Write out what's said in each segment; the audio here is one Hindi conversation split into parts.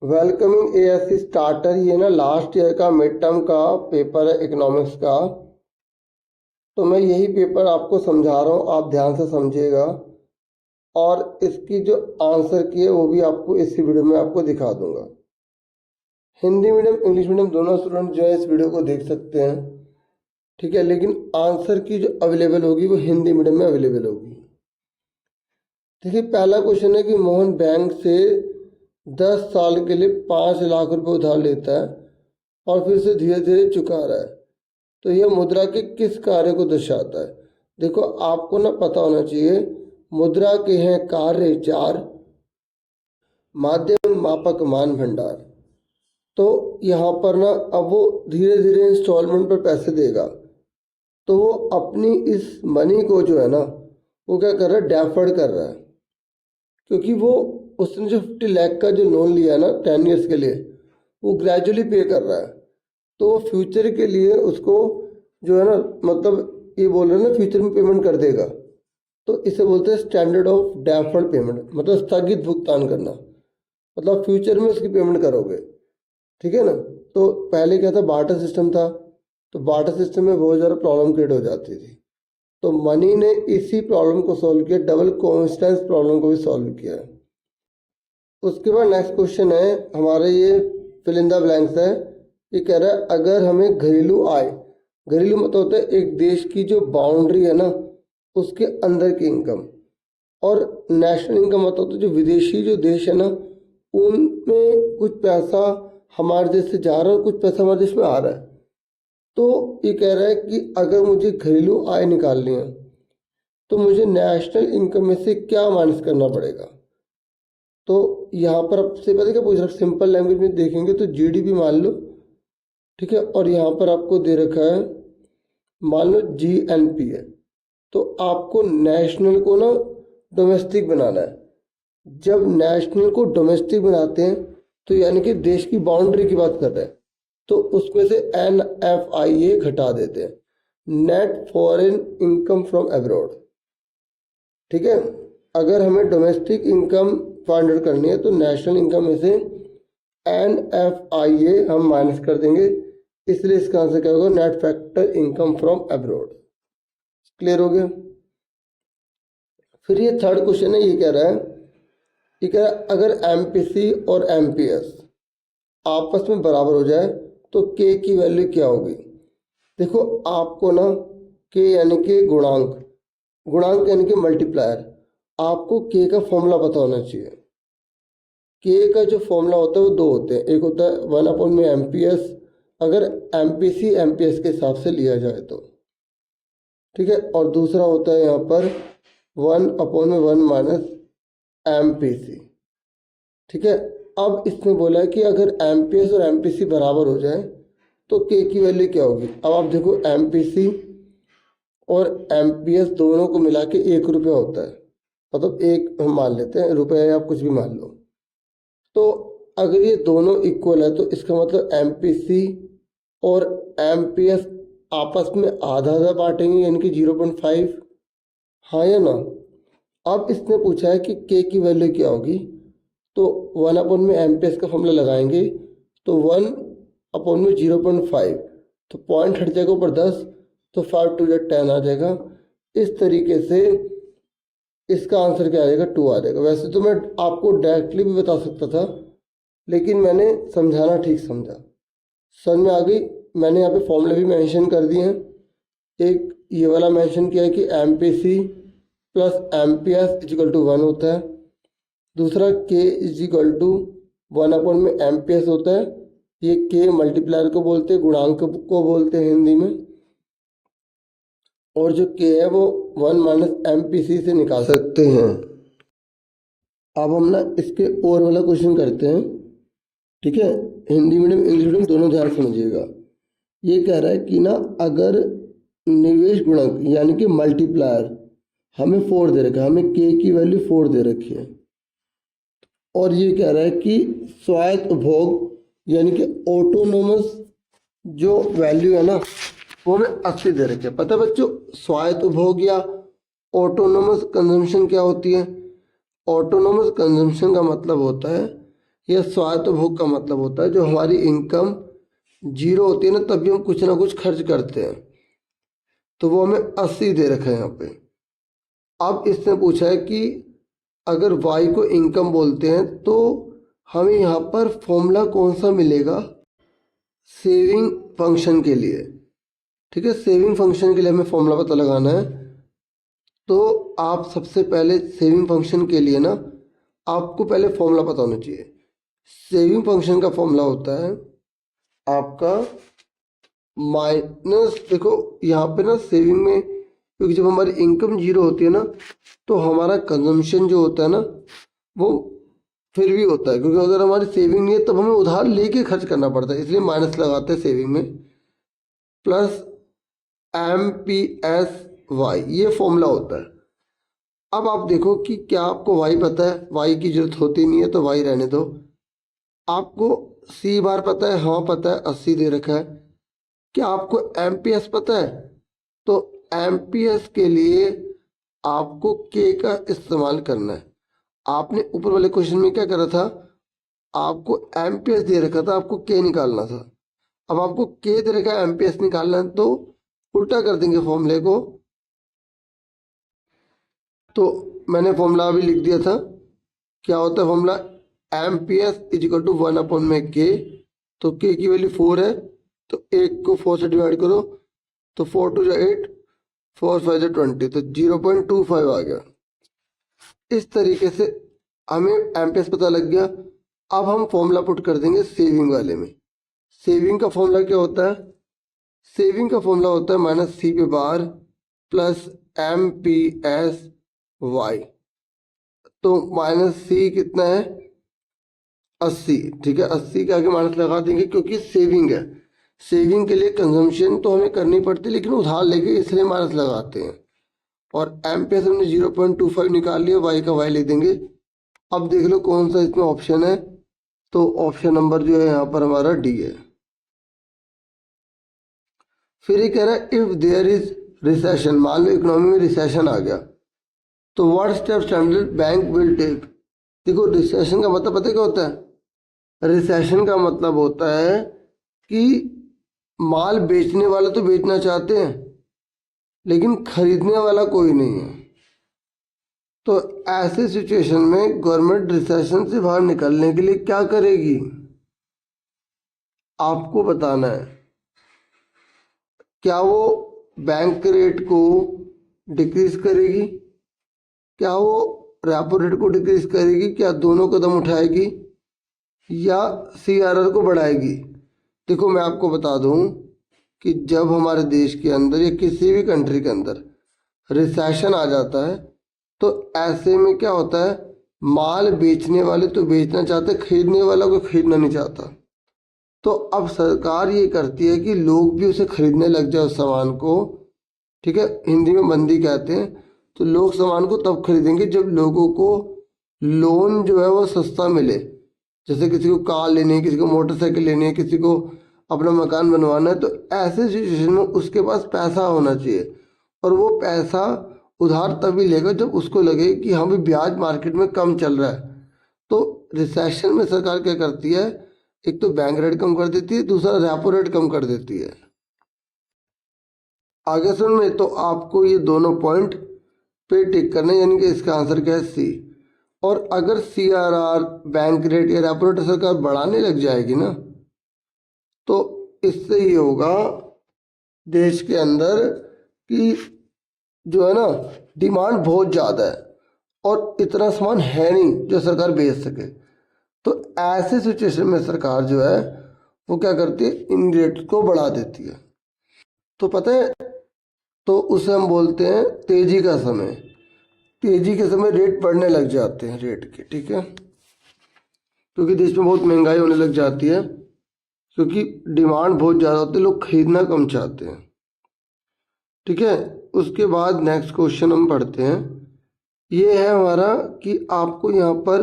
वेलकमिंग एएससी स्टार्टर, ये ना लास्ट ईयर का मिड टर्म का पेपर है इकोनॉमिक्स का। तो मैं यही पेपर आपको समझा रहा हूँ, आप ध्यान से समझिएगा और इसकी जो आंसर की है वो भी आपको इसी वीडियो में आपको दिखा दूंगा। हिंदी मीडियम इंग्लिश मीडियम दोनों स्टूडेंट जो है इस वीडियो को देख सकते हैं, ठीक है, लेकिन आंसर की जो अवेलेबल होगी वो हिंदी मीडियम में अवेलेबल होगी। देखिए, पहला क्वेश्चन है कि मोहन बैंक से 10 साल के लिए 5 लाख रुपए उधार लेता है और फिर से धीरे धीरे चुका रहा है, तो यह मुद्रा के किस कार्य को दर्शाता है। देखो, आपको ना पता होना चाहिए, मुद्रा के हैं कार्य चार, माध्यम मापक मान भंडार। तो यहाँ पर ना अब वो धीरे धीरे इंस्टॉलमेंट पर पैसे देगा, तो वो अपनी इस मनी को जो है ना वो क्या कर रहा है, डेफर्ड कर रहा है, क्योंकि वो उसने जो 50 लाख का जो लोन लिया है ना 10 ईयर्स के लिए, वो ग्रेजुअली पे कर रहा है। तो वो फ्यूचर के लिए उसको जो है ना, मतलब ये बोल रहे हैं ना फ्यूचर में पेमेंट कर देगा, तो इसे बोलते हैं स्टैंडर्ड ऑफ डेफर्ड पेमेंट, मतलब स्थगित भुगतान करना, मतलब फ्यूचर में उसकी पेमेंट करोगे, ठीक है ना। तो पहले क्या था, बार्टर सिस्टम था, तो बार्टर सिस्टम में बहुत ज़्यादा प्रॉब्लम क्रिएट हो जाती थी। तो मनी ने इसी प्रॉब्लम को सॉल्व किया, डबल कॉन्स्टेंस प्रॉब्लम को भी सॉल्व किया है। उसके बाद नेक्स्ट क्वेश्चन है हमारे, ये फिल इन द ब्लैंक्स है। ये कह रहा है अगर हमें घरेलू आय, घरेलू मतलब होता है एक देश की जो बाउंड्री है ना उसके अंदर की इनकम, और नेशनल इनकम मतलब होता है जो विदेशी जो देश है ना उनमें कुछ पैसा हमारे देश से जा रहा है और कुछ पैसा हमारे देश में आ रहा है। तो ये कह रहा है कि अगर मुझे घरेलू आय निकालनी है तो मुझे नेशनल इनकम में से क्या माइनस करना पड़ेगा। तो यहाँ पर आपसे पता क्या पूछ रहा है, सिंपल लैंग्वेज में देखेंगे तो जीडीपी मान लो, ठीक है, और यहाँ पर आपको दे रखा है मान लो जीएनपी है। तो आपको नेशनल को ना डोमेस्टिक बनाना है। जब नेशनल को डोमेस्टिक बनाते हैं तो यानी कि देश की बाउंड्री की बात कर रहे हैं, तो उसमें से NFIA घटा देते हैं, net foreign income from abroad, ठीक है। अगर हमें डोमेस्टिक इनकम फाइंड आउट करनी है तो नेशनल इनकम में से NFIA हम माइनस कर देंगे, इसलिए इसका आंसर क्या होगा, net factor income from abroad. Clear हो गया। फिर ये थर्ड क्वेश्चन है, ये कह रहा है अगर MPC और MPS आपस में बराबर हो जाए तो K की वैल्यू क्या होगी। देखो, आपको ना K यानी कि गुणांक, गुणांक यानी कि मल्टीप्लायर, आपको K का फॉर्मूला पता होना चाहिए। K का जो फॉर्मूला होता है वो दो होते हैं, एक होता है 1/में MPS, अगर MPC MPS के हिसाब से लिया जाए तो, ठीक है, और दूसरा होता है यहाँ पर 1/1 - MPC, ठीक है। अब इसने बोला है कि अगर MPS और MPC बराबर हो जाए तो K की वैल्यू क्या होगी। अब आप देखो, MPC और MPS दोनों को मिला के 1 रुपया होता है, मतलब एक हम मान लेते हैं रुपये, आप कुछ भी मान लो। तो अगर ये दोनों इक्वल है तो इसका मतलब MPC और MPS आपस में आधा आधा बांटेंगे, यानी कि 0.5, हाँ या ना। अब इसने पूछा है कि K की वैल्यू क्या होगी, तो 1/में MPS का फॉर्मूला लगाएंगे, तो 1/में 0.5, तो पॉइंट हट जाएगा ऊपर 10, तो 5 2 10 आ जाएगा। इस तरीके से इसका आंसर क्या आ जाएगा, 2 आ जाएगा। वैसे तो मैं आपको डायरेक्टली भी बता सकता था, लेकिन मैंने समझाना ठीक समझा, समझ में आ गई। मैंने यहाँ पे फॉर्मूले भी मेंशन कर दिए हैं, एक ये वाला मेंशन किया है कि MPC plus MPS equal to 1 होता है, दूसरा K इक्वल टू 1/में MPS होता है। ये K मल्टीप्लायर को बोलते हैं, गुणांक को बोलते हैं हिंदी में, और जो K है वो 1 - MPC से निकाल सकते हैं। अब हम ना इसके और वाला क्वेश्चन करते हैं, ठीक है, हिंदी मीडियम इंग्लिश मीडियम दोनों ध्यान समझिएगा। ये कह रहा है कि ना अगर निवेश गुणक यानी कि मल्टीप्लायर हमें 4 दे रखा है, हमें K की वैल्यू 4 दे रखी है, और ये कह रहा है कि स्वायत्त उपभोग यानी कि ऑटोनोमस जो वैल्यू है ना वो हमें 80 दे रखी है। पता है बच्चों, स्वायत्त उपभोग या ऑटोनोमस कंजम्पशन क्या होती है। ऑटोनोमस कंजम्पशन का मतलब होता है यह स्वायत्त भोग का मतलब होता है जो हमारी इनकम जीरो होती है ना तब भी हम कुछ ना कुछ खर्च करते हैं। तो वो हमें 80 दे रखा है यहाँ पे। अब इसने पूछा है कि अगर y को इनकम बोलते हैं तो हमें यहाँ पर फॉर्मूला कौन सा मिलेगा सेविंग फंक्शन के लिए। ठीक है, सेविंग फंक्शन के लिए हमें फॉर्मूला पता लगाना है। तो आप सबसे पहले सेविंग फंक्शन के लिए ना आपको पहले फॉर्मूला पता होना चाहिए। सेविंग फंक्शन का फॉर्मूला होता है आपका माइनस, देखो यहाँ पे ना सेविंग में, क्योंकि जब हमारी इनकम जीरो होती है ना तो हमारा कंजम्पशन जो होता है ना वो फिर भी होता है, क्योंकि अगर हमारी सेविंग नहीं है तब हमें उधार लेके खर्च करना पड़ता है, इसलिए माइनस लगाते हैं सेविंग में। प्लस MPSY ये फॉर्मूला होता है। अब आप देखो कि क्या आपको y पता है, y की जरूरत होती नहीं है तो y रहने दो। आपको C बार पता है, हाँ पता है, 80 दे रखा है। क्या आपको MPS पता है? तो MPS के लिए आपको K का इस्तेमाल करना है। आपने ऊपर वाले क्वेश्चन में क्या करा था, आपको MPS दे रखा था, आपको K निकालना था। अब आपको K दे रखा है, MPS निकालना है, तो उल्टा कर देंगे फॉर्मूले को। तो मैंने फॉर्मूला अभी लिख दिया था, क्या होता है formula, MPS is equal to 1/K। तो K की वैल्यू 4 है, तो 1 को 4 से डिवाइड करो, तो 4 2 जा 8, 4 5 जा 20, तो 0.25 आ गया। इस तरीके से हमें MPS पता लग गया। अब हम फॉर्मूला पुट कर देंगे सेविंग वाले में। सेविंग का फॉर्मूला क्या होता है, सेविंग का फॉर्मूला होता है -C पे बार प्लस MPSY। तो -C कितना है, 80। ठीक है, 80 के आगे माइनस लगा देंगे क्योंकि सेविंग है। सेविंग के लिए कंजम्पशन तो हमें करनी पड़ती है लेकिन उधार लेके इसलिए माइनस लगाते हैं। और MPS हमने 0.25 निकाल लिया, y का y लिख देंगे। अब देख लो कौन सा इसमें ऑप्शन है, तो ऑप्शन नंबर जो है यहाँ पर हमारा डी है। फिर ये कह रहा है इफ देयर इज रिसेशन, मान लो इकोनॉमी में रिसेशन आ गया, तो what step standard bank will take. देखो रिसेशन का मतलब पता है क्या होता है, रिसेशन का मतलब होता है कि माल बेचने वाले तो बेचना चाहते हैं लेकिन खरीदने वाला कोई नहीं है। तो ऐसे सिचुएशन में गवर्नमेंट रिसेशन से बाहर निकलने के लिए क्या करेगी, आपको बताना है। क्या वो बैंक रेट को डिक्रीज करेगी, क्या वो रेपो रेट को डिक्रीज करेगी, क्या दोनों कदम उठाएगी या CRR को बढ़ाएगी। देखो मैं आपको बता दूं कि जब हमारे देश के अंदर या किसी भी कंट्री के अंदर रिसेशन आ जाता है तो ऐसे में क्या होता है, माल बेचने वाले तो बेचना चाहते, खरीदने वाला को खरीदना नहीं चाहता। तो अब सरकार ये करती है कि लोग भी उसे खरीदने लग जाए उस सामान को। ठीक है, हिंदी में मंदी कहते हैं। तो लोग सामान को तब खरीदेंगे जब लोगों को लोन जो है वो सस्ता मिले। जैसे किसी को कार लेनी है, किसी को मोटरसाइकिल लेनी है, किसी को अपना मकान बनवाना है, तो ऐसे सिचुएशन में उसके पास पैसा होना चाहिए। और वो पैसा उधार तभी लेगा जब उसको लगे कि हाँ भाई ब्याज मार्केट में कम चल रहा है। तो रिसेशन में सरकार क्या करती है, एक तो बैंक रेट कम कर देती है, दूसरा रेपो रेट कम कर देती है। आगे सुन में, तो आपको ये दोनों पॉइंट पे टिक करना है, यानी कि इसका आंसर क्या है, C। और अगर CRR बैंक रेट या रेपो रेट सरकार बढ़ाने लग जाएगी ना तो इससे ये होगा देश के अंदर कि जो है ना डिमांड बहुत ज़्यादा है और इतना सामान है नहीं जो सरकार बेच सके। तो ऐसे सिचुएशन में सरकार जो है वो क्या करती है, इन रेट को बढ़ा देती है। तो पता है, तो उसे हम बोलते हैं तेजी का समय। तेजी के समय रेट बढ़ने लग जाते हैं रेट के। ठीक है, क्योंकि देश में बहुत महंगाई होने लग जाती है, क्योंकि डिमांड बहुत ज़्यादा होती है, लोग खरीदना कम चाहते हैं। ठीक है, उसके बाद नेक्स्ट क्वेश्चन हम पढ़ते हैं। ये है हमारा कि आपको यहाँ पर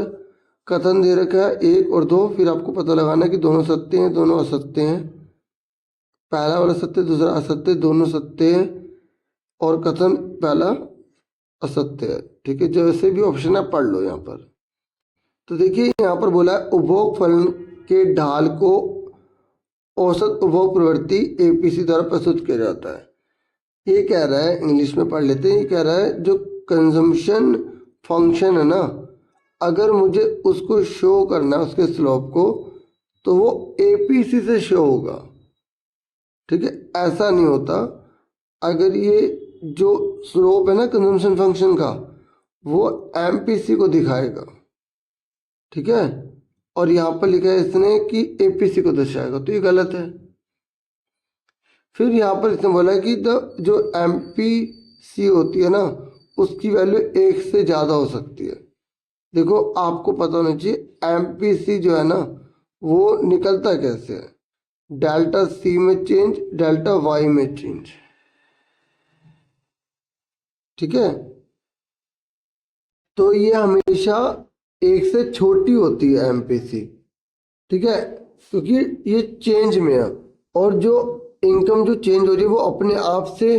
कथन दे रखा है 1 और 2, फिर आपको पता लगाना है कि दोनों सत्य हैं दोनों असत्य हैं। पहला वाला सत्य दूसरा असत्य, दोनों सत्य हैं और कथन पहला असत्य है। ठीक है, जैसे भी ऑप्शन है पढ़ लो यहाँ पर। तो देखिए यहाँ पर बोला है उपभोग फलन के ढाल को औसत उपभोग प्रवृत्ति एपीसी द्वारा प्रस्तुत किया जाता है। ये कह रहा है, इंग्लिश में पढ़ लेते हैं, ये कह रहा है जो कंजम्पशन फंक्शन है ना, अगर मुझे उसको शो करना है उसके स्लोप को, तो वो एपीसी से शो होगा। ठीक है, ऐसा नहीं होता। अगर ये जो स्लोप है ना कंजम्पशन फंक्शन का, वो एमपीसी को दिखाएगा। ठीक है, और यहाँ पर लिखा है इसने कि एपीसी को दर्शाएगा, तो ये गलत है। फिर यहाँ पर इसने बोला कि जो एमपीसी होती है ना, उसकी वैल्यू 1 से ज़्यादा हो सकती है। देखो आपको पता होना चाहिए एमपीसी जो है ना, वो निकलता कैसे है, डेल्टा सी में चेंज, डेल्टा वाई में चेंज। ठीक है, तो ये हमेशा 1 से छोटी होती है एमपीसी। ठीक है, क्योंकि ये चेंज में है, और जो इनकम जो चेंज हो रही है वो अपने आप से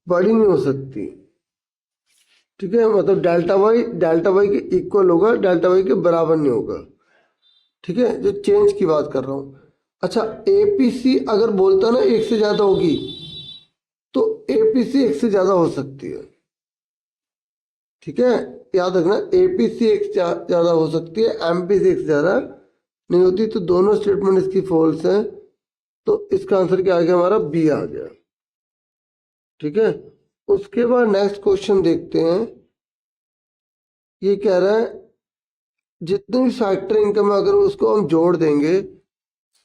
बड़ी नहीं हो सकती। ठीक है, मतलब डेल्टा वाई के इक्वल होगा, डेल्टा वाई के बराबर नहीं होगा। ठीक है, जो चेंज की बात कर रहा हूँ। अच्छा, एपीसी अगर बोलता ना 1 से ज़्यादा होगी, तो एपीसी 1 से ज़्यादा हो सकती है। ठीक है, याद रखना, एपीसी 1 से ज़्यादा हो सकती है, एमपीसी 1 से ज़्यादा नहीं होती। तो दोनों स्टेटमेंट इसकी फॉल्स है, तो इसका आंसर क्या आ गया हमारा, बी आ गया। ठीक है, उसके बाद नेक्स्ट क्वेश्चन देखते हैं। ये कह रहा है जितनी भी फैक्टर इनकम है अगर उसको हम जोड़ देंगे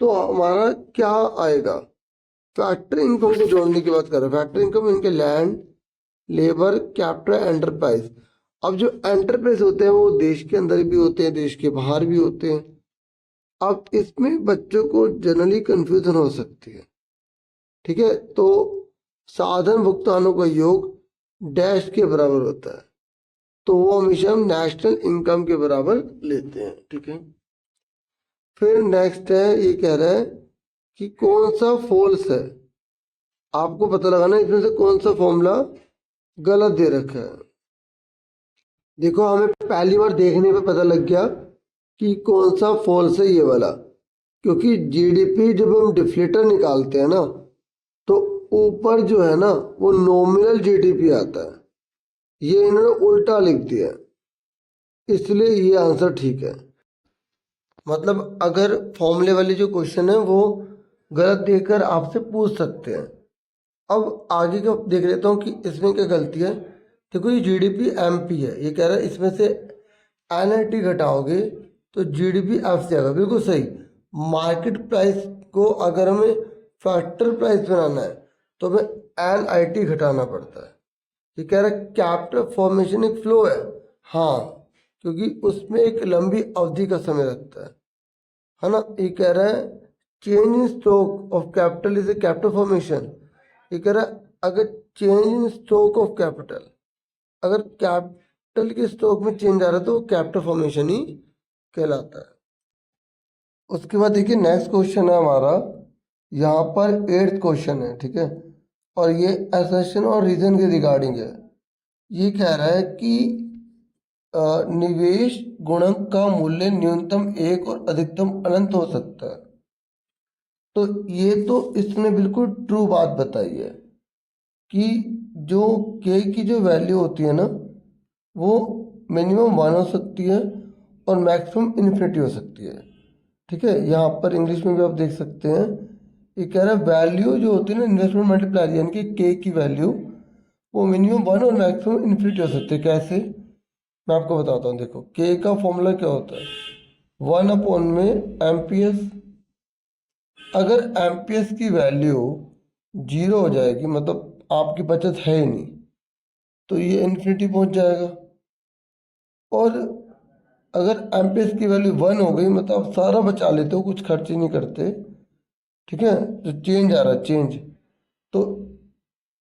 तो हमारा क्या आएगा। फैक्टर इनकम को जोड़ने की बात कर रहे हैं। फैक्टर इनकम इनके लैंड, लेबर, कैपिटल, एंटरप्राइज। अब जो एंटरप्राइज होते हैं वो देश के अंदर भी होते हैं, देश के बाहर भी होते हैं। अब इसमें बच्चों को जनरली कंफ्यूजन हो सकती है। ठीक है, तो साधन भुगतानों का योग डैश के बराबर होता है, तो वो हमेशा हम नेशनल इनकम के बराबर लेते हैं। ठीक है, फिर नेक्स्ट है, ये कह रहा है कि कौन सा फॉल्स है। आपको पता लगाना इसमें से कौन सा फॉर्मूला गलत दे रखा है। देखो हमें पहली बार देखने पे पता लग गया कि कौन सा फॉल्स है, ये वाला। क्योंकि जीडीपी जब हम डिफ्लेटर निकालते हैं ना, तो ऊपर जो है ना वो नॉमिनल जीडीपी आता है। ये इन्होंने उल्टा लिख दिया, इसलिए ये आंसर ठीक है। मतलब अगर फॉर्मूले वाले जो क्वेश्चन है वो गलत देकर आपसे पूछ सकते हैं। अब आगे का देख लेता हूँ कि इसमें क्या गलती है। देखो ये जीडीपी एमपी है, ये कह रहा है इसमें से एनआईटी घटाओगे तो जीडीपी एफ से आएगा। बिल्कुल सही। मार्केट प्राइस को अगर हमें फैक्टर प्राइस बनाना है तो हमें एनआईटी घटाना पड़ता है। ये कह रहा है कैपिटल फॉर्मेशन एक फ्लो है, हाँ, क्योंकि उसमें एक लंबी अवधि का समय लगता है ना। ये कह रहा है change in stock of capital is a capital formation. ये कह रहा है अगर change in stock of capital, अगर कैपिटल के स्टॉक में चेंज आ रहा है तो कैपिटल फॉर्मेशन ही कहलाता है। उसके बाद देखिए नेक्स्ट क्वेश्चन है हमारा, यहाँ पर 8th क्वेश्चन है। ठीक है, और ये असर्शन और रीजन के रिगार्डिंग है। ये कह रहा है कि निवेश गुणक का मूल्य न्यूनतम 1 और अधिकतम अनंत हो सकता है। तो ये तो इसने बिल्कुल ट्रू बात बताई है कि जो के की जो वैल्यू होती है ना, वो मिनिमम 1 हो सकती है और मैक्सिमम इन्फिनिटी हो सकती है। ठीक है, यहाँ पर इंग्लिश में भी आप देख सकते हैं। ये कह रहा है वैल्यू जो होती है ना इन्वेस्टमेंट मल्टीप्लायर, यानी कि के की वैल्यू वो मिनिमम 1 और मैक्सिमम इन्फिनिटी हो सकती है। कैसे, मैं आपको बताता हूँ। देखो के का फॉर्मूला क्या होता है, 1 में एमपीएस। अगर एमपीएस की वैल्यू 0 हो जाएगी, मतलब आपकी बचत है ही नहीं, तो ये इन्फिनिटी पहुंच जाएगा। और अगर एमपीएस की वैल्यू 1 हो गई, मतलब आप सारा बचा लेते हो, कुछ खर्च ही नहीं करते। ठीक है, तो चेंज आ रहा है, चेंज, तो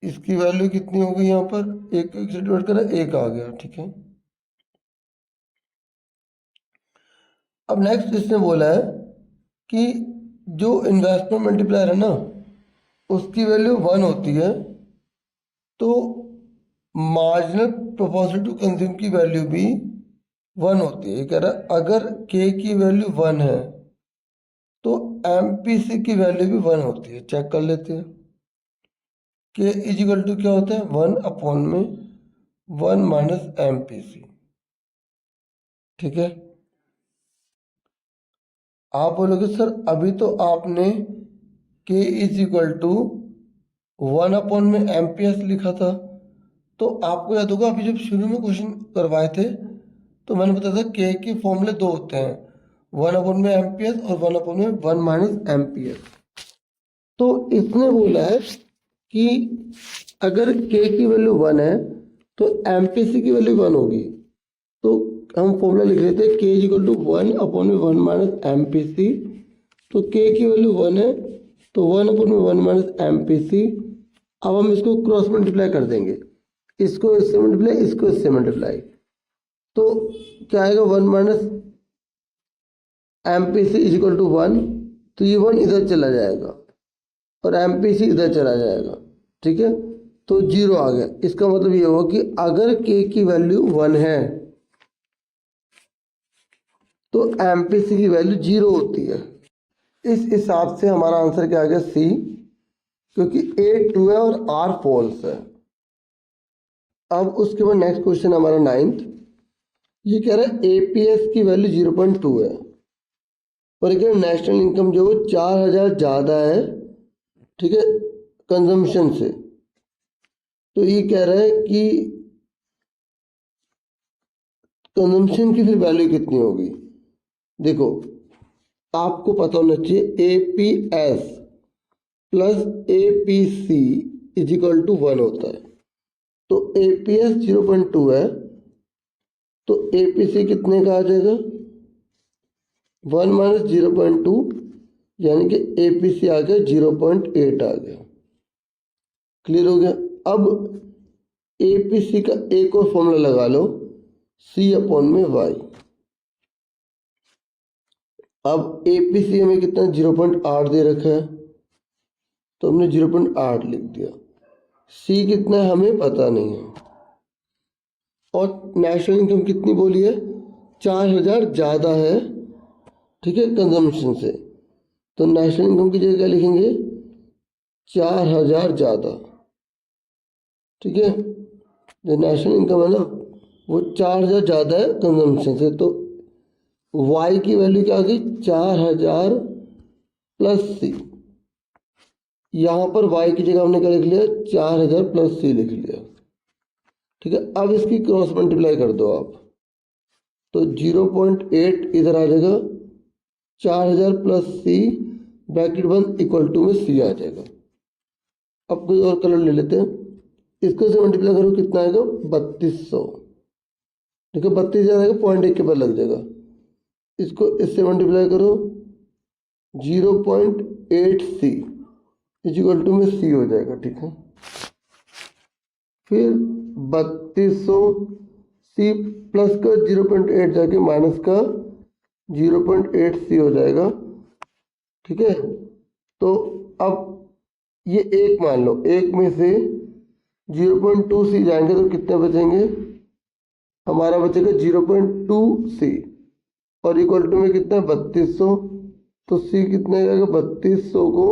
इसकी वैल्यू कितनी हो गई, यहाँ पर एक एक से डिवाइड करा 1 आ गया। ठीक है, अब नेक्स्ट इसने बोला है कि जो इन्वेस्टमेंट मल्टीप्लायर है ना, उसकी वैल्यू 1 होती है, तो मार्जिनल प्रोपोर्शनल टू कंज्यूम की वैल्यू भी वन होती है। ये कह रहा है अगर के की वैल्यू वन है तो एमपीसी की वैल्यू भी वन होती है। चेक कर लेते हैं। के इजिकल टू क्या होता है, वन अपॉन में वन माइनस एमपीसी। ठीक है, आप बोलोगे सर अभी तो आपने K is equal to one upon में एमपीएस लिखा था। तो आपको याद होगा अभी जब शुरू में क्वेश्चन करवाए थे तो मैंने बताया था के फॉर्मूले दो होते हैं, वन अपॉन में एमपीएस और वन अपॉन में वन माइनस एमपीएस। तो इसने बोला है कि अगर के की वैल्यू वन है तो एमपीसी की वैल्यू वन होगी। तो हम फॉर्मूला लिख लेते हैं K is equal to one upon में वन माइनस एमपीसी। तो के की वैल्यू वन है तो वन अपॉन में वन माइनस एमपीसी। अब हम इसको क्रॉस मल्टीप्लाई कर देंगे, इसको इससे मल्टीप्लाई, इसको इससे मल्टीप्लाई। तो क्या आएगा, one minus MPC is equal to one. तो ये वन इधर चला जाएगा और एमपीसी इधर चला जाएगा। ठीक है, तो जीरो आ गया। इसका मतलब ये हुआ कि अगर के की वैल्यू वन है तो एमपीसी की वैल्यू जीरो होती है। इस हिसाब से हमारा आंसर क्या आ गया, सी, क्योंकि ए ट्रू है और आर फॉल्स है। अब उसके बाद नेक्स्ट क्वेश्चन हमारा 9th। ये कह रहा है एपीएस की वैल्यू 0.2 है और ये नेशनल इनकम जो है 4,000 ज़्यादा है, ठीक है, कंजम्पशन से। तो ये कह रहा है कि कंजम्पशन की फिर वैल्यू कितनी होगी। देखो आपको पता होना चाहिए APS plus APC is equal to one होता है। तो एपीएस 0.2 है तो एपीसी कितने का आ जाएगा, वन माइनस 0.2, यानी कि एपीसी आ गया 0.8 आ गया। क्लियर हो गया। अब एपीसी का एक और फॉर्मूला लगा लो, सी अपॉन में वाई। अब एपीसी हमें कितना 0.8 दे रखा है तो हमने 0.8 लिख दिया। सी कितना है हमें पता नहीं है। और नेशनल इनकम कितनी बोली है, 4,000 ज़्यादा है, ठीक है, कंजम्पशन से। तो नेशनल इनकम की जगह क्या लिखेंगे, 4,000 ज़्यादा। ठीक है, जो नेशनल इनकम है ना वो 4,000 ज़्यादा है कंजम्पशन से। तो y की वैल्यू क्या आ गई, 4,000 प्लस सी। यहाँ पर y की जगह हमने क्या लिख लिया, 4,000 प्लस सी लिख लिया। ठीक है, अब इसकी क्रॉस मल्टीप्लाई कर दो आप, तो 0.8 इधर आ जाएगा, 4,000 प्लस सी ब्रैकेट बंद इक्वल टू में सी आ जाएगा। अब कोई और कलर ले लेते हैं, इसको से मल्टीप्लाई करो कितना आएगा, 3200। ठीक है, 32,000 आएगा, पॉइंट एक के बाद लग जाएगा। इसको इससे मल्टीप्लाई करो, 0.8 सी इज इक्वल टू में सी हो जाएगा। ठीक है, फिर 3200 सी प्लस का 0.8 जाके माइनस का 0.8 सी हो जाएगा। ठीक है, तो अब ये एक मान लो, एक में से 0.2 सी जाएंगे तो कितने बचेंगे, हमारा बचेगा 0.2 सी और इक्वल टू में कितना 3200। तो सी कितने आएगा, 3200 को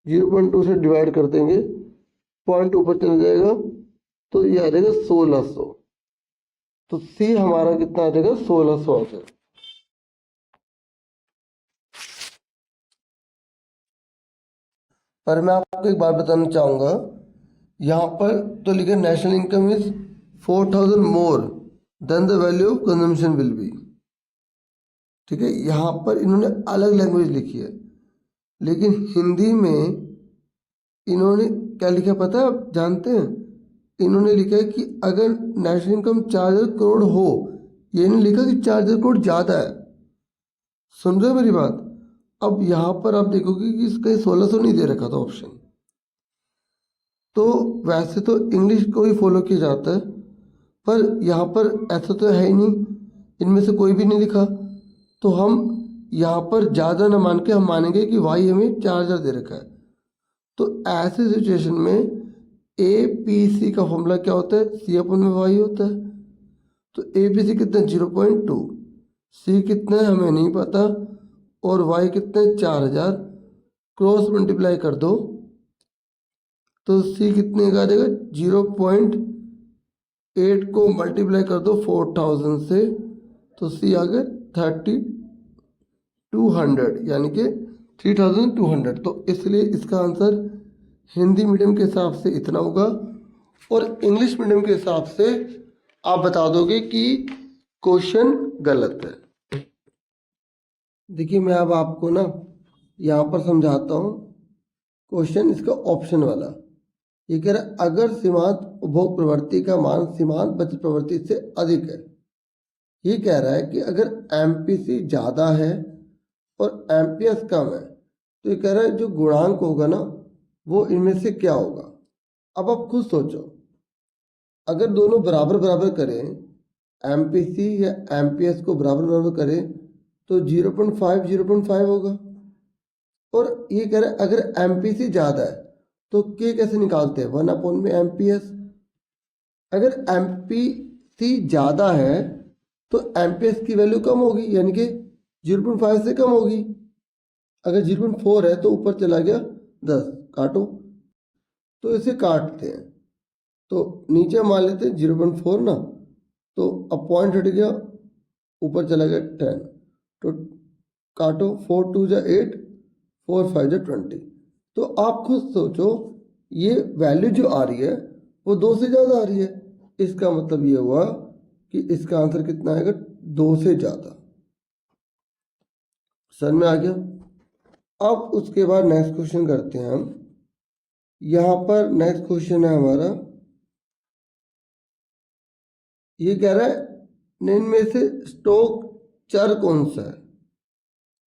0.2 से डिवाइड कर देंगे, पॉइंट ऊपर चला जाएगा, तो ये आ जाएगा 1600। तो सी हमारा कितना आ जाएगा, 1600 आ जाएगा। पर मैं आपको एक बात बताना चाहूँगा, यहाँ पर तो लिखा national income is 4,000 more than the value of consumption will be. ठीक है, यहाँ पर इन्होंने अलग लैंग्वेज लिखी है, लेकिन हिंदी में इन्होंने क्या लिखा पता है, आप जानते हैं, इन्होंने लिखा है कि अगर नेशनल इनकम 4,000 करोड़ हो, ये नहीं लिखा कि 4,000 करोड़ ज़्यादा है। समझो मेरी बात। अब यहाँ पर आप देखोगे कि इसका 1600 नहीं दे रखा था ऑप्शन। तो वैसे तो इंग्लिश को ही फॉलो किया जाता है, पर यहाँ पर ऐसा तो है ही नहीं, इनमें से कोई भी नहीं लिखा। तो हम यहाँ पर ज़्यादा न मान के हम मानेंगे कि वाई हमें 4,000 दे रखा है। तो ऐसे सिचुएशन में ए पी सी का फॉर्मूला क्या होता है, सी अपन में वाई होता है। तो ए बी सी कितने 0.2, सी कितने हमें नहीं पता, और वाई कितने 4000, क्रॉस मल्टीप्लाई कर दो तो सी कितने का आ जाएगा 0.8 को मल्टीप्लाई कर दो 4000 से तो सी आ गया 3200 यानी कि 3200। तो इसलिए इसका आंसर हिंदी मीडियम के हिसाब से इतना होगा और इंग्लिश मीडियम के हिसाब से आप बता दोगे कि क्वेश्चन गलत है। देखिए मैं अब आपको ना यहाँ पर समझाता हूँ क्वेश्चन इसका ऑप्शन वाला। ये कह रहा है अगर सीमांत उपभोग प्रवृत्ति का मान सीमांत बचत प्रवृत्ति से अधिक है। ये कह रहा है कि अगर एमपीसी ज़्यादा है और एमपीएस कम है तो ये कह रहा है जो गुणांक होगा ना वो इनमें से क्या होगा। अब आप खुद सोचो, अगर दोनों बराबर बराबर करें, एमपीसी या एमपीएस को बराबर बराबर करें तो 0.5 होगा। और ये कह रहा है अगर एमपीसी ज़्यादा है तो के कैसे निकालते हैं 1 में एमपीएस। अगर एमपीसी ज़्यादा है तो एमपीएस की वैल्यू कम होगी यानी कि 0.5 से कम होगी। अगर 0.4 है तो ऊपर चला गया 10, काटो। तो इसे काटते हैं तो नीचे मान लेते हैं 0.4 ना, तो अब पॉइंट हट गया, ऊपर चला गया 10, तो काटो 4 2 जा 8, 4 5 जा 20। तो आप खुद सोचो ये वैल्यू जो आ रही है वो 2 से ज़्यादा आ रही है। इसका मतलब ये हुआ कि इसका आंसर कितना आएगा 2 से ज़्यादा। समझ में आ गया। अब उसके बाद नेक्स्ट क्वेश्चन करते हैं हम। यहाँ पर नेक्स्ट क्वेश्चन है हमारा, ये कह रहा है इनमें से स्टॉक चर कौन सा है।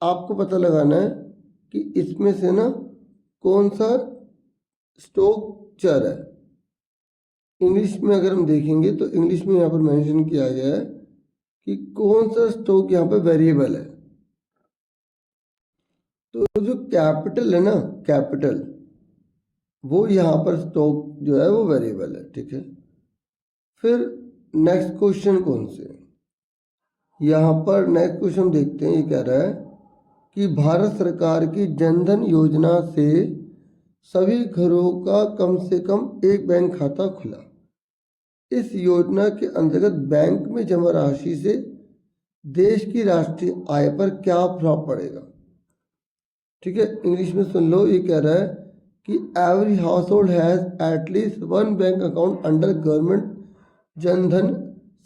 आपको पता लगाना है कि इसमें से ना कौन सा स्टॉक चर है। इंग्लिश में अगर हम देखेंगे तो इंग्लिश में यहाँ पर मेंशन किया गया है कि कौन सा स्टॉक यहाँ पर वेरिएबल है। तो जो कैपिटल है ना, कैपिटल, वो यहाँ पर स्टॉक जो है वो वेरिएबल है, ठीक है। फिर नेक्स्ट क्वेश्चन कौन से, यहाँ पर नेक्स्ट क्वेश्चन देखते हैं। ये कह रहा है कि भारत सरकार की जनधन योजना से सभी घरों का कम से कम एक बैंक खाता खुला। इस योजना के अंतर्गत बैंक में जमा राशि से देश की राष्ट्रीय आय पर क्या प्रभाव पड़ेगा। ठीक है, इंग्लिश में सुन लो। ये कह रहा है कि every household has at least one bank account under government Jan Dhan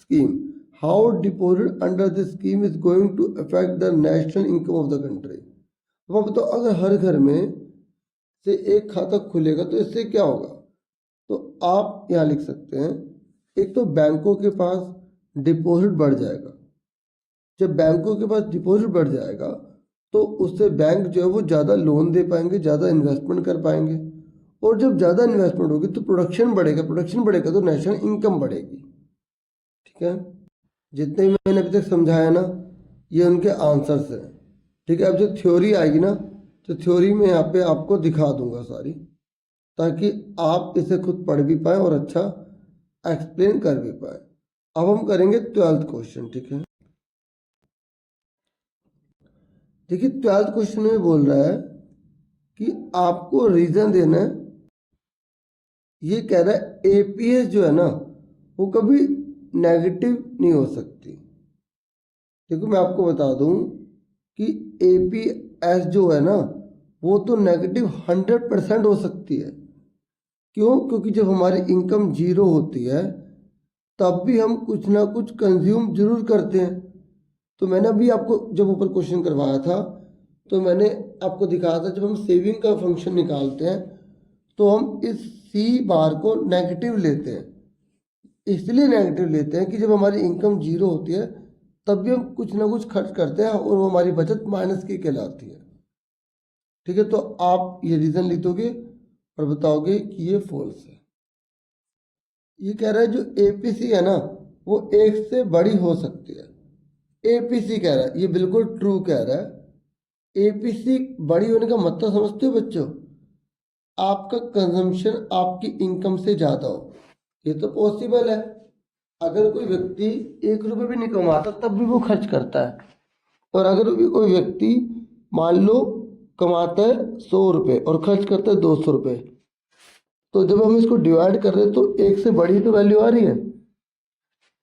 scheme. How deposit under this scheme is going to affect the national income of the country. अब बताओ अगर हर घर में से एक खाता खुलेगा तो इससे क्या होगा। तो आप यहाँ लिख सकते हैं, एक तो बैंकों के पास डिपॉजिट बढ़ जाएगा। जब बैंकों के पास डिपॉजिट बढ़ जाएगा तो उससे बैंक जो है वो ज़्यादा लोन दे पाएंगे, ज़्यादा इन्वेस्टमेंट कर पाएंगे, और जब ज़्यादा इन्वेस्टमेंट होगी तो प्रोडक्शन बढ़ेगा, प्रोडक्शन बढ़ेगा तो नेशनल इनकम बढ़ेगी। ठीक है, जितने भी मैंने अभी तक समझाया ना ये उनके आंसर्स हैं। ठीक है, अब जो थ्योरी आएगी ना तो थ्योरी में यहाँ पे आपको दिखा दूंगा सारी, ताकि आप इसे खुद पढ़ भी पाए और अच्छा एक्सप्लेन कर भी पाए। अब हम करेंगे 12th क्वेश्चन। ठीक है, देखिए 12th क्वेश्चन में बोल रहा है कि आपको रीजन देना है। ये कह रहा है एपीएस जो है ना वो कभी नेगेटिव नहीं हो सकती। देखो मैं आपको बता दूं कि एपीएस जो है ना वो तो नेगेटिव 100% हो सकती है। क्यों? क्योंकि जब हमारी इनकम जीरो होती है तब भी हम कुछ ना कुछ कंज्यूम जरूर करते हैं। तो मैंने अभी आपको जब ऊपर क्वेश्चन करवाया था तो मैंने आपको दिखाया था, जब हम सेविंग का फंक्शन निकालते हैं तो हम इस सी बार को नेगेटिव लेते हैं। इसलिए नेगेटिव लेते हैं कि जब हमारी इनकम जीरो होती है तब भी हम कुछ ना कुछ खर्च करते हैं और वो हमारी बचत माइनस की कहलाती है। ठीक है, तो आप ये रीज़न लिखोगे और बताओगे कि ये फॉल्स है। ये कह रहा है जो एपीसी है ना वो एक से बड़ी हो सकती है। एपीसी कह रहा है, ये बिल्कुल ट्रू कह रहा है। एपीसी बड़ी होने का मतलब समझते हो बच्चों, आपका कंजम्पशन आपकी इनकम से ज़्यादा हो। ये तो पॉसिबल है, अगर कोई व्यक्ति 1 रुपये भी नहीं कमाता तब भी वो खर्च करता है, और अगर भी कोई व्यक्ति मान लो कमाता है 100 रुपये और खर्च करता है 200 रुपये, तो जब हम इसको डिवाइड कर रहे हैं तो एक से बड़ी तो वैल्यू आ रही है,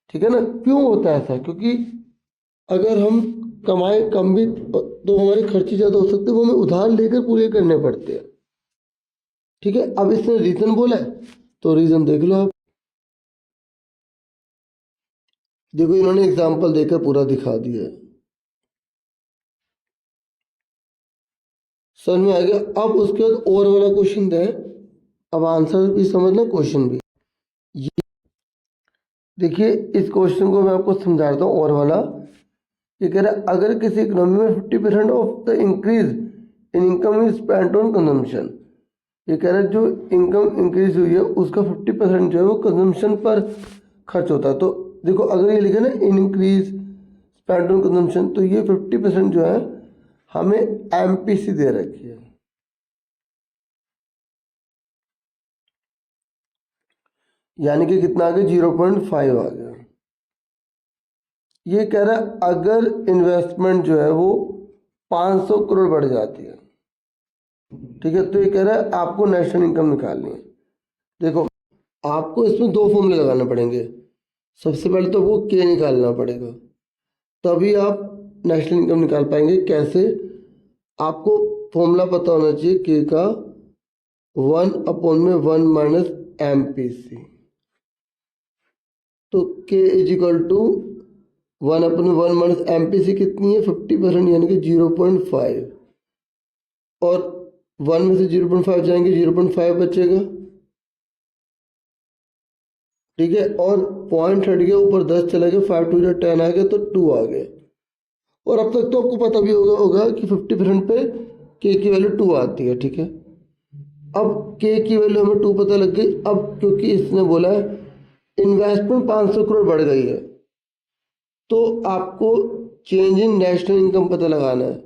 ठीक है ना। क्यों होता है ऐसा? क्योंकि अगर हम कमाए कम भी तो हमारे खर्चे ज़्यादा हो सकते हैं, वो हमें उधार लेकर पूरे करने पड़ते हैं, ठीक है। अब इसने रीज़न बोला है तो रीज़न देख लो आप। देखो इन्होंने एग्जाम्पल देकर पूरा दिखा दिया है, समझ में आ गया। अब उसके बाद और वाला क्वेश्चन है, अब आंसर भी समझना क्वेश्चन भी। ये देखिए इस क्वेश्चन को मैं आपको समझाता हूँ और वाला। ये कह रहा है अगर किसी इकोनॉमी में 50% of the increase in income is spent on consumption, ये कह रहा है जो इनकम इंक्रीज हुई है उसका 50% जो है वो कंजम्पशन पर खर्च होता है। तो देखो अगर ये लिखे ना इंक्रीज स्पेंट ऑन कंजम्पशन, तो ये 50% जो है हमें एमपीसी दे रखी है, यानी कि कितना आ गया 0.5 आ गया। ये कह रहा है अगर इन्वेस्टमेंट जो है वो 500 करोड़ बढ़ जाती है, ठीक है, तो ये कह रहा है आपको नेशनल इनकम निकालनी है। देखो आपको इसमें 2 फॉर्मूले लगाने पड़ेंगे। सबसे पहले तो वो के निकालना पड़ेगा, तभी आप नेशनल इनकम निकाल पाएंगे। कैसे? आपको फॉर्मूला पता होना चाहिए के का 1/1 माइनस एमपीसी। तो K is equal to 1/1 minus MPC कितनी है 50%, यानी कि 0.5, और 1 में से 0.5 जाएंगे 0.5 बचेगा, ठीक है। और पॉइंट हट गया, ऊपर 10 चला गया, 5 2 10 आ गया, तो 2 आ गया। और अब तक तो आपको पता भी होगा कि 50% पे के की वैल्यू 2 आती है, ठीक है। अब के की वैल्यू हमें 2 पता लग गई। अब क्योंकि इसने बोला है इन्वेस्टमेंट 500 करोड़ बढ़ गई है, तो आपको चेंज इन नेशनल इनकम पता लगाना है।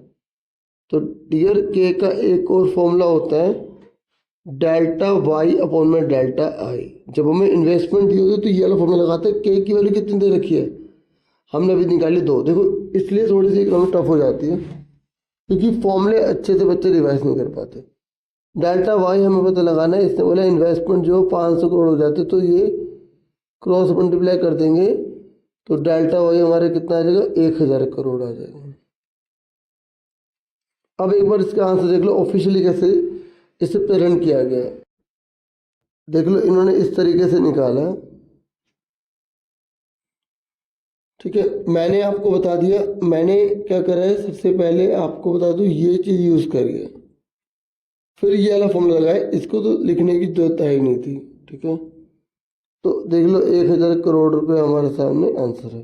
तो डियर के का एक और फॉर्मूला होता है डेल्टा वाई अपॉन में डेल्टा आई। जब हमें इन्वेस्टमेंट दी होती तो ये वाला फॉर्मूला लगाते हैं। के की वैल्यू कितनी दे रखी है? हमने अभी निकाली 2। देखो इसलिए थोड़ी सी इकोनॉमी टफ हो जाती है, क्योंकि फॉर्मूले अच्छे से बच्चे रिवाइज नहीं कर पाते। डेल्टा वाई हमें पता लगाना है। इसने बोला इन्वेस्टमेंट जो 500 करोड़ हो जाते तो ये क्रॉस मल्टीप्लाई कर देंगे, तो डेल्टा वाई हमारे कितना आ जाएगा 1000 करोड़ आ जाएगा। अब एक बार इसका आंसर देख लो ऑफिशियली कैसे इसे प्रेजेंट किया गया है। देख लो इन्होंने इस तरीके से निकाला, ठीक है। मैंने आपको बता दिया, मैंने क्या करा है, सबसे पहले आपको बता दूं ये चीज़ यूज़ करिए, फिर ये वाला फॉर्मूला लगाए। इसको तो लिखने की जरूरत है ही नहीं थी, ठीक है। तो देख लो 1000 करोड़ रुपए हमारे सामने आंसर है।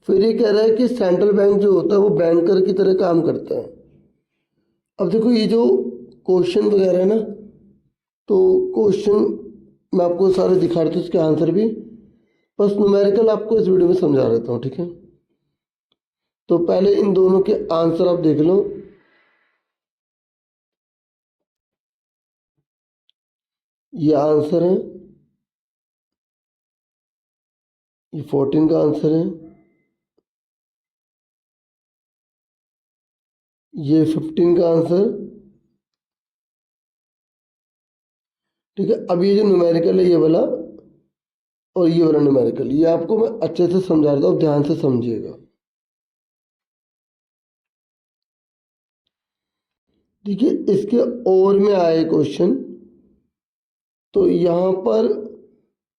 फिर ये कह रहा है कि सेंट्रल बैंक जो होता है वो बैंकर की तरह काम करता है। अब देखो ये जो क्वेश्चन वगैरह है ना, तो क्वेश्चन मैं आपको सारे दिखा रहा हूँ, इसके आंसर भी, बस न्यूमेरिकल आपको इस वीडियो में समझा देता हूँ, ठीक है। तो पहले इन दोनों के आंसर आप देख लो। ये आंसर है, ये 14 का आंसर है, ये 15 का आंसर, ठीक है। अब ये जो न्यूमेरिकल है ये वाला और ये वाला न्यूमेरिकल, ये आपको मैं अच्छे से समझा रहा हूँ, ध्यान से समझिएगा। देखिए इसके और में आए क्वेश्चन, तो यहाँ पर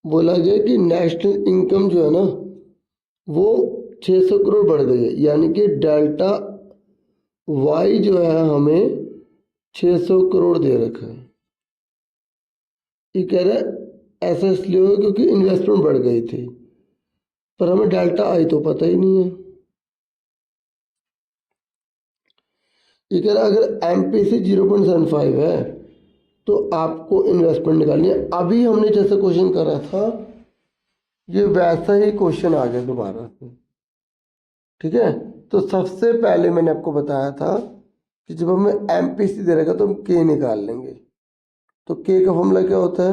बोला गया कि नेशनल इनकम जो है ना वो 600 करोड़ बढ़ गई है, यानी कि डेल्टा वाई जो है हमें 600 करोड़ दे रखा है। ये कह रहा है ऐसा इसलिए हुआ क्योंकि इन्वेस्टमेंट बढ़ गई थी, पर हमें डेल्टा आई तो पता ही नहीं है। ये कह रहा है अगर एमपीसी 0.75 है तो आपको इन्वेस्टमेंट निकालनी है। अभी हमने जैसा क्वेश्चन करा था ये वैसा ही क्वेश्चन आ गया दोबारा से, ठीक है। तो सबसे पहले मैंने आपको बताया था कि जब हमें एमपीसी दे रहेगा तो हम के निकाल लेंगे, तो के का फॉर्मूला क्या होता है,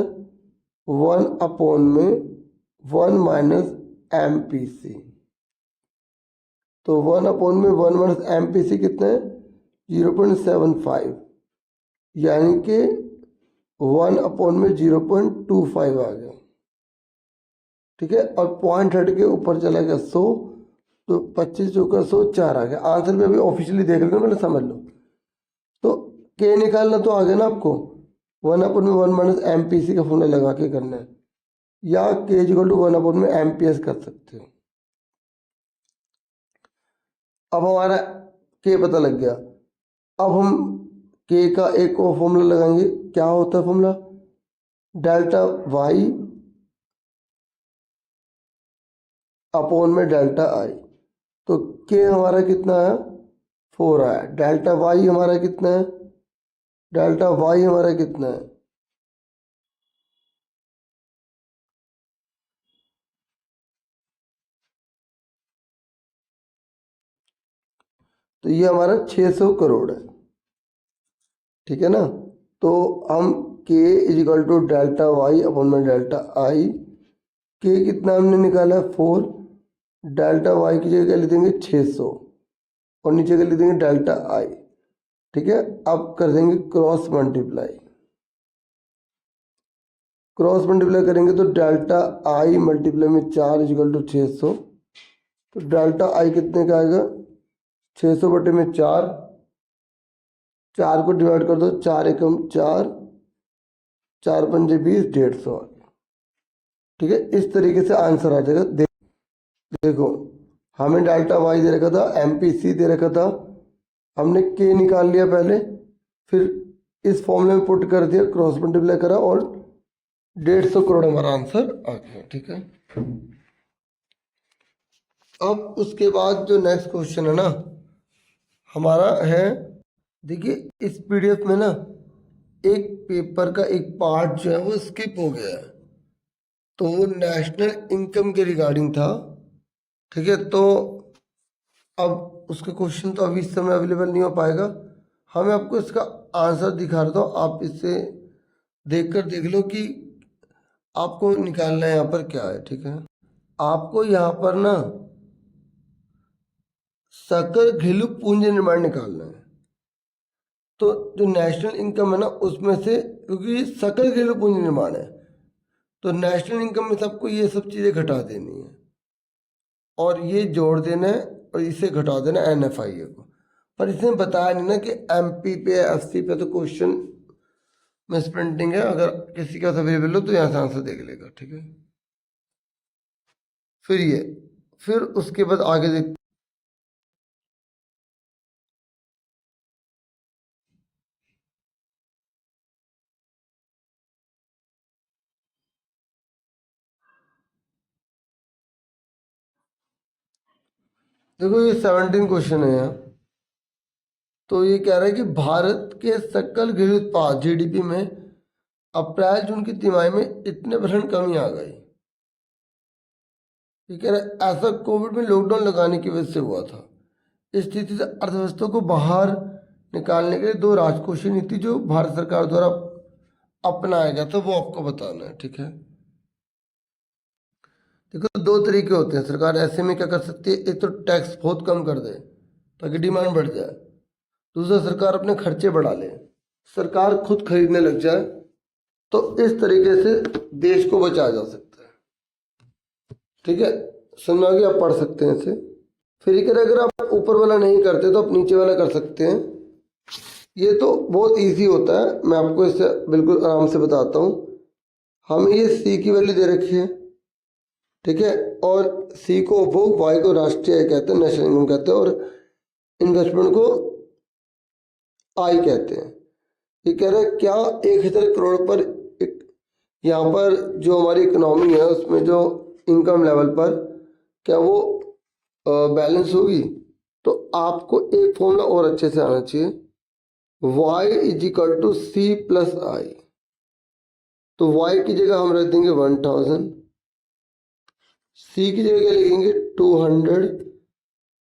1/1 - तो 1/1 - कितना है, 0.75, यानी कि 1/0.25 आ गया। ठीक है, और पॉइंट हट के ऊपर चला गया 100, तो 25 चौका 100, 4 आ गया। आंसर भी अभी ऑफिशियली देख लेना, पहले समझ लो। तो के निकालना तो आ गया ना आपको, 1/1 - MPC का फॉर्मूला लगा के करना है, या के इक्वल टू 1/MPS कर सकते हो। अब हमारा के पता लग गया। अब हम के का एक और फॉर्मूला लगाएंगे। क्या होता है फॉर्मूला, डेल्टा वाई अपॉन में डेल्टा आई। तो के हमारा कितना है, 4 आया। डेल्टा वाई हमारा कितना है, डेल्टा वाई हमारा कितना है, तो ये हमारा 600 करोड़ है। ठीक है ना, तो हम K is equal to delta Y upon में डेल्टा आई, के कितना हमने निकाला है 4, डेल्टा वाई की जगह लिख देंगे 600 और नीचे का लिख देंगे डेल्टा आई। ठीक है, अब कर देंगे क्रॉस मल्टीप्लाई। क्रॉस मल्टीप्लाई करेंगे तो डेल्टा आई मल्टीप्लाई में 4 इजिकल टू 600, तो डेल्टा आई कितने का आएगा, 600 बटे में 4, 4 को डिवाइड कर दो, 4 एकम 4, 4 पंजे 20, 150। ठीक है, इस तरीके से आंसर आ जाएगा। देखो हमें डेल्टा वाई दे रखा था, एमपीसी दे रखा था, हमने के निकाल लिया पहले, फिर इस फॉर्मूले में पुट कर दिया, क्रॉस मल्टीप्लाई करा और 150 करोड़ हमारा आंसर आ गया। ठीक है, अब उसके बाद जो नेक्स्ट क्वेश्चन है ना हमारा है, देखिए इस पीडीएफ में ना एक पेपर का एक पार्ट जो है वो स्किप हो गया है, तो वो नेशनल इनकम के रिगार्डिंग था। ठीक है, तो अब उसका क्वेश्चन तो अभी इस समय अवेलेबल नहीं हो पाएगा, हमें आपको इसका आंसर दिखा रहा हूँ, आप इसे देखकर देख लो कि आपको निकालना है यहाँ पर क्या है। ठीक है, आपको यहाँ पर ना सकल घरेलू पूंजी निर्माण निकालना है। तो जो नेशनल इनकम है ना उसमें से, क्योंकि ये सकल घरेलू पूंजी निर्माण है, तो नेशनल इनकम में सबको ये सब चीज़ें घटा देनी है और ये जोड़ देना है और इसे घटा देना NFIA को। पर इसने बताया नहीं ना कि MP पे FC पे, तो क्वेश्चन मिस प्रिंटिंग है, अगर किसी का अवेलेबल हो तो यहाँ से आंसर देख लेगा। ठीक है, फिर उसके बाद आगे देख, देखो ये 17 क्वेश्चन है यहाँ। तो ये कह रहा है कि भारत के सकल घरेलू उत्पाद GDP में अप्रैल जून की तिमाही में इतने % कमी आ गई। ये कह रहा है ऐसा कोविड में लॉकडाउन लगाने की वजह से हुआ था। इस स्थिति से अर्थव्यवस्था को बाहर निकालने के लिए 2 राजकोषीय नीति जो भारत सरकार द्वारा अपनाया गया था वो आपको बताना है। ठीक है, देखो 2 तरीके होते हैं, सरकार ऐसे में क्या कर सकती है, एक तो टैक्स बहुत कम कर दे ताकि डिमांड बढ़ जाए, दूसरा सरकार अपने खर्चे बढ़ा ले, सरकार खुद खरीदने लग जाए, तो इस तरीके से देश को बचाया जा सकता है। ठीक है, समझ आ गया, आप पढ़ सकते हैं इसे। फिर ये कह रहे अगर आप ऊपर वाला नहीं करते तो आप नीचे वाला कर सकते हैं। ये तो बहुत इजी होता है, मैं आपको इसे बिल्कुल आराम से बताता हूँ। हमें ये सी की वैल्यू दे रखी है। ठीक है, और सी को उपभोग, वाई को राष्ट्रीय आय कहते हैं, नेशनल इनकम कहते हैं, और इन्वेस्टमेंट को आई कहते हैं। ये कह रहे हैं क्या 1000 करोड़ पर एक, यहाँ पर जो हमारी इकोनॉमी है उसमें जो इनकम लेवल पर क्या वो बैलेंस होगी, तो आपको एक फॉर्मूला और अच्छे से आना चाहिए, y is equal to C plus I. तो y की जगह हम रख देंगे 1000, सी की जगह लिखेंगे 200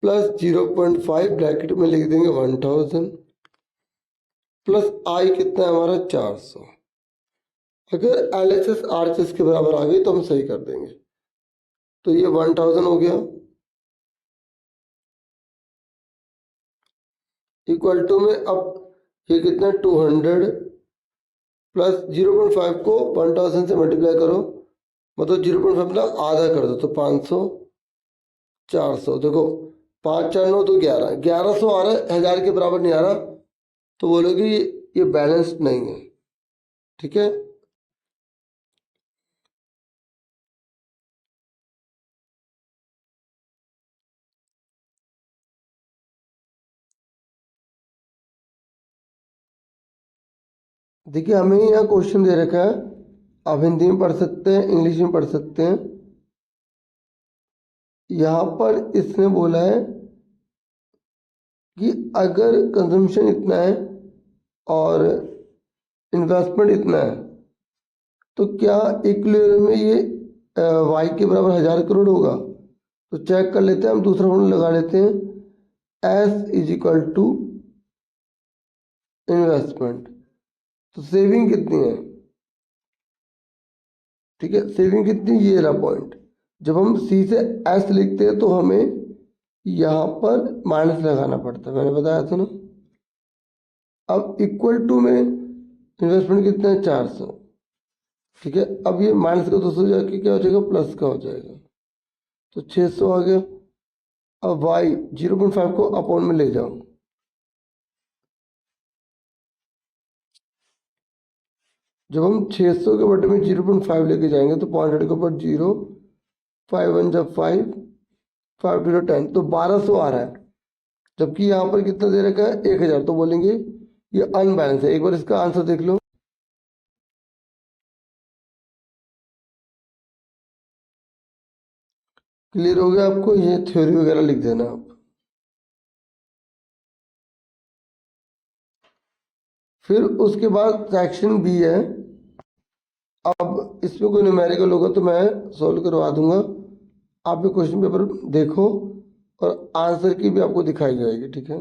प्लस 0.5 ब्रैकेट में लिख देंगे 1000 प्लस आई कितना है हमारा 400। अगर LHS RHS के बराबर आ गई तो हम सही कर देंगे। तो ये 1000 हो गया, इक्वल टू में अब ये कितना 200 प्लस 0.5 को 1000 से मल्टीप्लाई करो, मतलब 0.5 ना आधा कर दो तो 500 400, देखो 5 4 9 तो 1100 आ रहा है, 1000 के बराबर नहीं आ रहा, तो बोलोगे ये बैलेंस्ड नहीं है। ठीक है, देखिए हमें यहाँ क्वेश्चन दे रखा है, आप हिंदी में पढ़ सकते हैं, इंग्लिश में पढ़ सकते हैं। यहाँ पर इसने बोला है कि अगर कंजम्पशन इतना है और इन्वेस्टमेंट इतना है तो क्या इक्विलिब्रियम में ये वाई के बराबर 1000 करोड़ होगा। तो चेक कर लेते हैं, हम दूसरा फॉर्मूला लगा लेते हैं, S is equal to investment. तो सेविंग कितनी है, ठीक है, सेविंग कितनी, ये रहा पॉइंट। जब हम सी से एस लिखते हैं तो हमें यहाँ पर माइनस लगाना पड़ता है, मैंने बताया था ना। अब इक्वल टू में इन्वेस्टमेंट कितना है 400, ठीक है। अब ये माइनस का 200 जाके क्या हो जाएगा, प्लस का हो जाएगा, तो 600 आ गया। अब वाई 0.5 को अपॉन में ले जाओ, जब हम 600 के बटे में 0.5 लेके जाएंगे तो 500 के ऊपर 0, 5 1 जब 5, 5 0 10, तो 1200 आ रहा है। जबकि यहाँ पर कितना दे रखा है 1000, तो बोलेंगे ये अनबैलेंस है। एक बार इसका आंसर देख लो। क्लियर हो गया आपको, ये थ्योरी वगैरह लिख देना आप। फिर उसके बाद सेक्शन बी है। अब इसमें कोई न्यूमेरिकल होगा तो मैं सॉल्व करवा दूंगा, आप भी क्वेश्चन पेपर देखो और आंसर की भी आपको दिखाई जाएगी, ठीक है।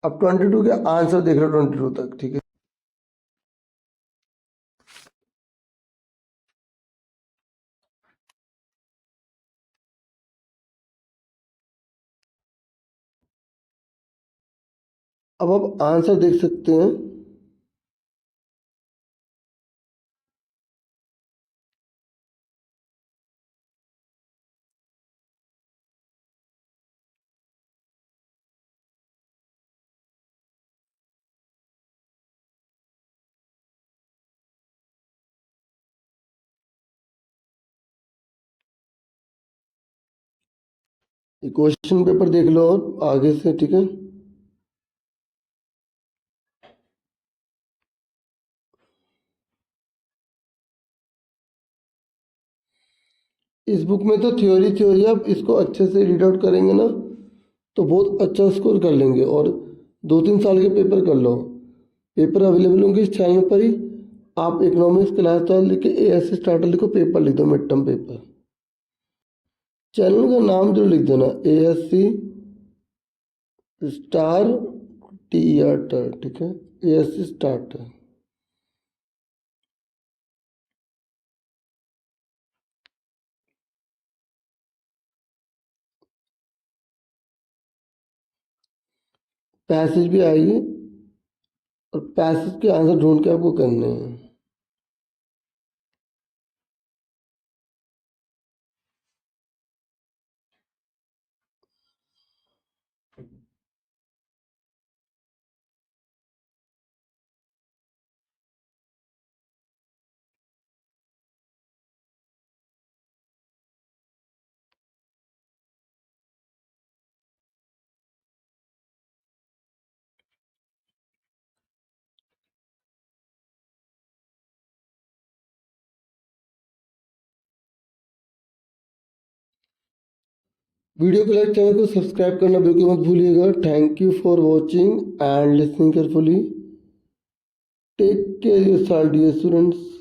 अब 22 के आंसर देख लो, 22 तक, ठीक है। अब आप आंसर देख सकते हैं। क्वेश्चन पेपर देख लो और आगे से, ठीक है। इस बुक में तो थ्योरी थ्योरी, आप इसको अच्छे से रीड आउट करेंगे ना तो बहुत अच्छा स्कोर कर लेंगे, और 2-3 साल के पेपर कर लो। पेपर अवेलेबल होंगे इस चैनल पर ही, आप इकोनॉमिक्स क्लास 12 लिख के AS स्टार्टर लिखो, पेपर लिख दो, मिड टर्म पेपर। चैनल का नाम जो लिख देना, ASC स्टार TER, ठीक है, ASC स्टार्टर। पैसेज भी आएगी और पैसेज के आंसर ढूंढ के आपको करने हैं। वीडियो को लाइक, चैनल को सब्सक्राइब करना बिल्कुल मत भूलिएगा। Thank you for watching and listening carefully. Take care yourself dear students.